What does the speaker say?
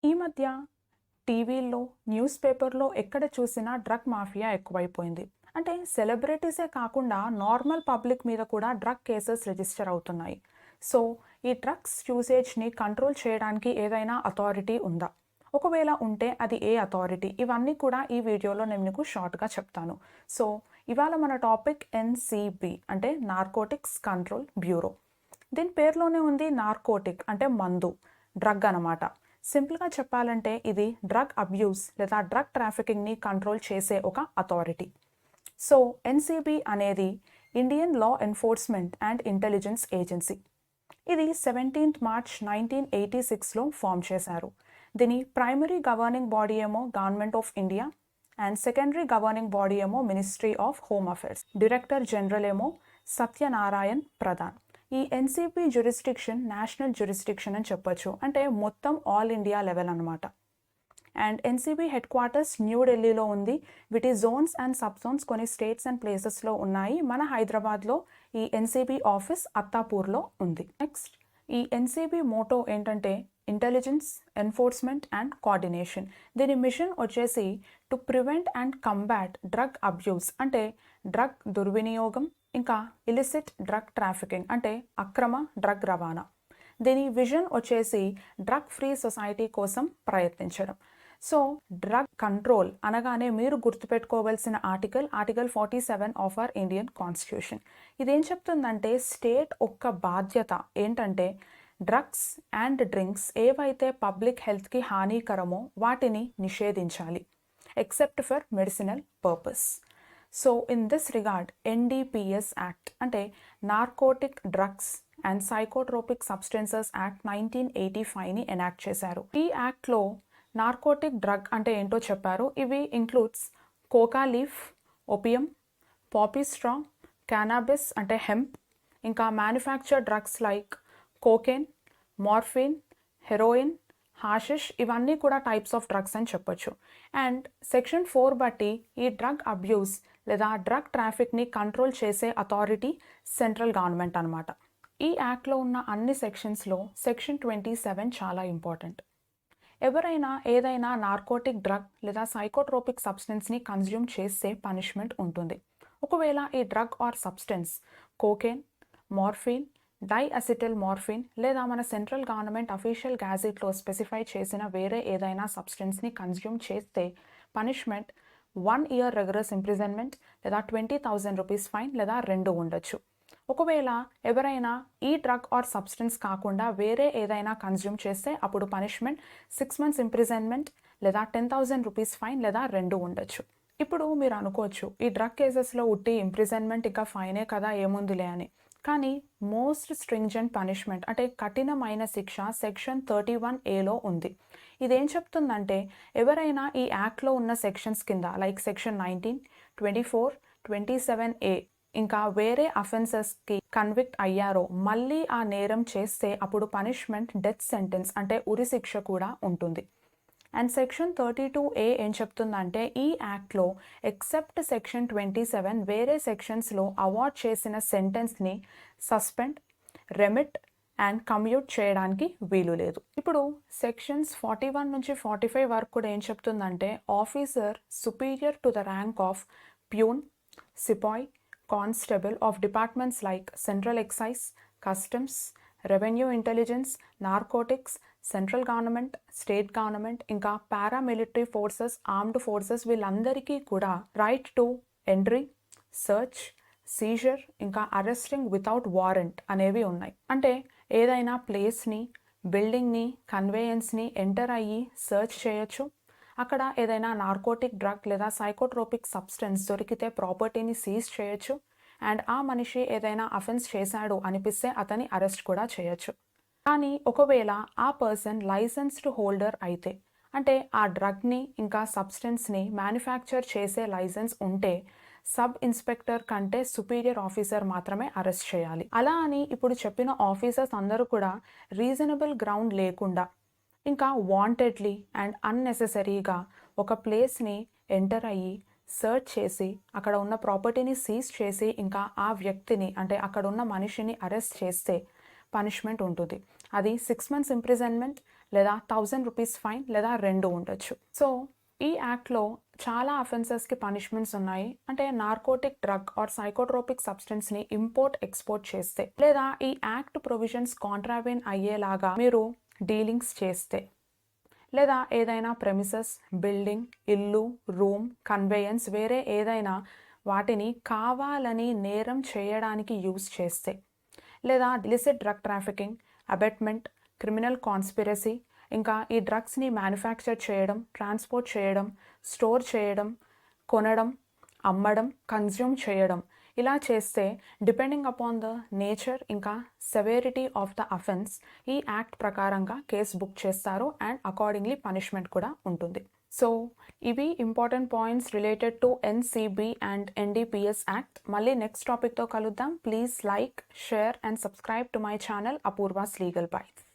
ఈ మధ్య టీవీల్లో, న్యూస్ పేపర్‌లో ఎక్కడ చూసినా డ్రగ్ మాఫియా ఎక్కువైపోయింది. అంటే సెలబ్రిటీసే కాకుండా నార్మల్ పబ్లిక్ మీద కూడా డ్రగ్ కేసెస్ రిజిస్టర్ అవుతున్నాయి. సో, ఈ డ్రగ్స్ యూసేజ్‌ని కంట్రోల్ చేయడానికి ఏదైనా అథారిటీ ఉందా? ఒకవేళ ఉంటే అది ఏ అథారిటీ? ఇవన్నీ కూడా ఈ వీడియోలో నేను మీకు షార్ట్‌గా చెప్తాను. సో, ఇవాళ మన టాపిక్ ఎన్‌సీబీ అంటే నార్కోటిక్స్ కంట్రోల్ బ్యూరో. దీని పేరులోనే ఉంది నార్కోటిక్ అంటే మందు, డ్రగ్ అనమాట. సింపుల్గా చెప్పాలంటే ఇది డ్రగ్ అబ్యూస్ లేదా డ్రగ్ ట్రాఫికింగ్ని కంట్రోల్ చేసే ఒక అథారిటీ. సో ఎన్సీబీ అనేది Indian law enforcement and intelligence agency. ఇది 17th March 1986లో ఫామ్ చేశారు. దీని ప్రైమరీ గవర్నింగ్ బాడీ ఏమో government of India and secondary governing body ఏమో ministry of home affairs. Director general ఏమో సత్యనారాయణ్ ప్రధాన్. ఈ ఎన్సీబీ జ్యూరిస్డిక్షన్ నేషనల్ జ్యూరిస్డిక్షన్ అని చెప్పొచ్చు, అంటే మొత్తం ఆల్ ఇండియా లెవెల్ అనమాట. అండ్ ఎన్సీబీ హెడ్ క్వార్టర్స్ న్యూఢిల్లీలో ఉంది. వీటి జోన్స్ అండ్ సబ్ జోన్స్ కొన్ని స్టేట్స్ అండ్ ప్లేసెస్లో ఉన్నాయి. మన హైదరాబాద్లో ఈ ఎన్సీబీ ఆఫీస్ అత్తాపూర్లో ఉంది. నెక్స్ట్, ఈ ఎన్సీబీ మోటో ఏంటంటే ఇంటెలిజెన్స్, ఎన్ఫోర్స్మెంట్ అండ్ కోఆర్డినేషన్. దీని మిషన్ వచ్చేసి to prevent and combat drug abuse అంటే డ్రగ్ దుర్వినియోగం, ఇంకా ఇలిసిట్ డ్రగ్ ట్రాఫికింగ్ అంటే అక్రమ డ్రగ్ రవాణా. దీని విజన్ వచ్చేసి డ్రగ్ ఫ్రీ సొసైటీ కోసం ప్రయత్నించడం. సో డ్రగ్ కంట్రోల్ అనగానే మీరు గుర్తుపెట్టుకోవాల్సిన article 47 of our Indian constitution. ఇదేం చెప్తుందంటే స్టేట్ ఒక్క బాధ్యత ఏంటంటే డ్రగ్స్ అండ్ డ్రింక్స్ ఏవైతే పబ్లిక్ హెల్త్కి హానికరమో వాటిని నిషేధించాలి, except for medicinal purpose. So in this regard NDPS act అంటే narcotic drugs and psychotropic substances act 1985ని ఎనాక్ట్ చేశారు. ఈ యాక్ట్లో నార్కోటిక్ డ్రగ్ అంటే ఏంటో చెప్పారు. ఇవి includes coca leaf, opium, poppy straw, cannabis అంటే హెంప్, ఇంకా manufacture drugs like cocaine, morphine, heroin, hashish, ఇవన్నీ కూడా టైప్స్ ఆఫ్ డ్రగ్స్ అని చెప్పొచ్చు. అండ్ సెక్షన్ 4 బట్టి ఈ డ్రగ్ అబ్యూస్ లేదా డ్రగ్ ట్రాఫిక్ని కంట్రోల్ చేసే అథారిటీ సెంట్రల్ గవర్నమెంట్ అనమాట. ఈ యాక్ట్లో ఉన్న అన్ని సెక్షన్స్లో సెక్షన్ 27 చాలా ఇంపార్టెంట్. ఎవరైనా ఏదైనా నార్కోటిక్ డ్రగ్ లేదా సైకోట్రోపిక్ సబ్స్టెన్స్ని కన్జ్యూమ్ చేస్తే పనిష్మెంట్ ఉంటుంది. ఒకవేళ ఈ drug or substance cocaine, morphine, diacetyl morphine లేదా మన సెంట్రల్ గవర్నమెంట్ అఫీషియల్ గ్యాజెట్లో స్పెసిఫై చేసిన వేరే ఏదైనా సబ్స్టెన్స్ని కన్జ్యూమ్ చేస్తే పనిష్మెంట్ 1 year రిగరస్ ఇంప్రిజన్మెంట్ లేదా 20,000 రూపీస్ ఫైన్ లేదా రెండు ఉండొచ్చు. ఒకవేళ ఎవరైనా ఈ డ్రగ్ ఆర్ సబ్స్టెన్స్ కాకుండా వేరే ఏదైనా కన్జ్యూమ్ చేస్తే అప్పుడు పనిష్మెంట్ 6 months ఇంప్రిజన్మెంట్ లేదా 10,000 రూపీస్ ఫైన్ లేదా రెండు ఉండొచ్చు. ఇప్పుడు మీరు అనుకోవచ్చు ఈ డ్రగ్ కేసెస్లో ఉట్టి ఇంప్రిజన్మెంట్ ఇంకా ఫైనే కదా ఏముందిలే అని. కానీ మోస్ట్ స్ట్రింజెంట్ పనిష్మెంట్ అంటే కఠినమైన శిక్ష సెక్షన్ 31A ఉంది. ఇదేం చెప్తుందంటే ఎవరైనా ఈ యాక్ట్లో ఉన్న సెక్షన్స్ కింద లైక్ సెక్షన్ 19, 24, 27A ఇంకా వేరే అఫెన్సెస్కి కన్విక్ట్ అయ్యారో మళ్ళీ ఆ నేరం చేస్తే అప్పుడు పనిష్మెంట్ డెత్ సెంటెన్స్ అంటే ఉరిశిక్ష కూడా ఉంటుంది. అండ్ సెక్షన్ 32A ఏం చెప్తుందంటే ఈ యాక్ట్లో ఎక్సెప్ట్ సెక్షన్ 27 వేరే సెక్షన్స్లో అవార్డ్ చేసిన సెంటెన్స్ని సస్పెండ్, రెమిట్ అండ్ కమ్యూట్ చేయడానికి వీలు లేదు. ఇప్పుడు సెక్షన్స్ 41 నుంచి 45 వరకు కూడా ఏం చెప్తుందంటే officer superior to the rank of peon, sepoy, constable of departments like central excise, customs, revenue intelligence, narcotics, central government, state government ఇంకా పారామిలిటరీ ఫోర్సెస్, ఆర్మ్డ్ ఫోర్సెస్ వీళ్ళందరికీ కూడా right to entry, search, seizure ఇంకా arresting without warrant అనేవి ఉన్నాయి. అంటే ఏదైనా ప్లేస్ని, బిల్డింగ్ని, కన్వేయన్స్ని enter అయ్యి సర్చ్ చేయొచ్చు. అక్కడ ఏదైనా నార్కోటిక్ డ్రగ్ లేదా సైకోట్రోపిక్ సబ్స్టెన్స్ దొరికితే ప్రాపర్టీని సీజ్ చేయొచ్చు. అండ్ ఆ మనిషి ఏదైనా అఫెన్స్ చేశాడు అనిపిస్తే అతని అరెస్ట్ కూడా చేయొచ్చు. కానీ ఒకవేళ ఆ పర్సన్ లైసెన్స్డ్ హోల్డర్ అయితే అంటే ఆ డ్రగ్ని ఇంకా సబ్స్టెన్స్ని మ్యానుఫ్యాక్చర్ చేసే లైసెన్స్ ఉంటే సబ్ ఇన్స్పెక్టర్ కంటే సుపీరియర్ ఆఫీసర్ మాత్రమే అరెస్ట్ చేయాలి. అలా అని ఇప్పుడు చెప్పిన ఆఫీసర్స్ అందరూ కూడా రీజనబుల్ గ్రౌండ్ లేకుండా ఇంకా వాంటెడ్లీ అండ్ అన్నెసెసరీగా ఒక ప్లేస్ని ఎంటర్ అయ్యి సర్చ్ చేసి అక్కడ ఉన్న ప్రాపర్టీని సీజ్ చేసి ఇంకా ఆ వ్యక్తిని అంటే అక్కడ ఉన్న మనిషిని అరెస్ట్ చేస్తే పనిష్మెంట్ ఉంటుంది. అది 6 months ఇంప్రిజన్మెంట్ లేదా 1000 రూపీస్ ఫైన్ లేదా 2 ఉండొచ్చు. సో ఈ యాక్ట్లో చాలా అఫెన్సెస్కి పనిష్మెంట్స్ ఉన్నాయి. అంటే నార్కోటిక్ డ్రగ్ ఆర్ సైకోట్రోపిక్ సబ్స్టెన్స్ని ఇంపోర్ట్ ఎక్స్పోర్ట్ చేస్తే, లేదా ఈ యాక్ట్ ప్రొవిజన్స్ కాంట్రావెన్ అయ్యేలాగా మీరు డీలింగ్స్ చేస్తే, లేదా ఏదైనా ప్రెమిసెస్, బిల్డింగ్, ఇల్లు, రూమ్, కన్వేయన్స్ వేరే ఏదైనా వాటిని కావాలని నేరం చేయడానికి యూజ్ చేస్తే, లేదా illicit drug trafficking, abetment, criminal conspiracy, ఇంకా ఈ డ్రగ్స్ని మ్యానుఫ్యాక్చర్ చేయడం, ట్రాన్స్పోర్ట్ చేయడం, స్టోర్ చేయడం, కొనడం, అమ్మడం, కన్జ్యూమ్ చేయడం, ఇలా చేస్తే డిపెండింగ్ అపాన్ ద నేచర్ ఇంకా సెవేరిటీ ఆఫ్ ద అఫెన్స్ ఈ యాక్ట్ ప్రకారంగా కేసు బుక్ చేస్తారు అండ్ అకార్డింగ్లీ పనిష్మెంట్ కూడా ఉంటుంది. సో ఇవి important points related to NCB and NDPS act. మళ్ళీ నెక్స్ట్ టాపిక్తో కలుద్దాం. Please like, share and subscribe to my channel Apoorva's legal bytes.